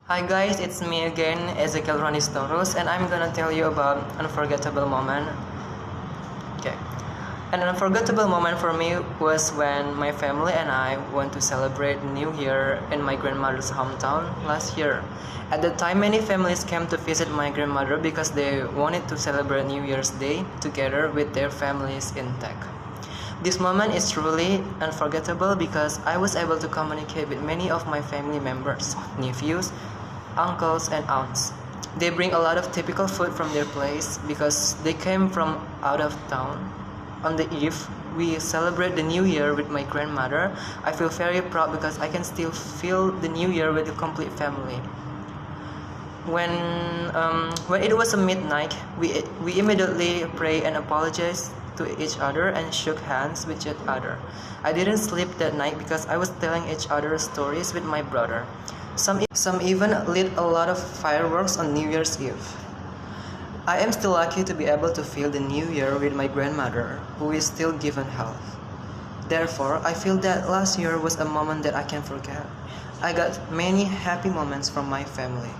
Hi guys, it's me again, Ezhekiel and I'm gonna tell you about unforgettable moment. Okay, an unforgettable moment for me was when my family and I went to celebrate New Year in my grandmother's hometown last year. At the time, many families came to visit my grandmother because they wanted to celebrate New Year's Day together with their families intact. This moment is truly unforgettable because I was able to communicate with many of my family members, nephews, uncles, and aunts. They bring a lot of typical food from their place because they came from out of town. On the eve, we celebrate the New Year with my grandmother. I feel very proud because I can still feel the New Year with the complete family. When it was a midnight, we immediately prayed and apologized to each other and shook hands with each other. I didn't sleep that night because I was telling each other stories with my brother. Some even lit a lot of fireworks on New Year's Eve. I am still lucky to be able to feel the New Year with my grandmother, who is still given health. Therefore, I feel that last year was a moment that I can't forget. I got many happy moments from my family.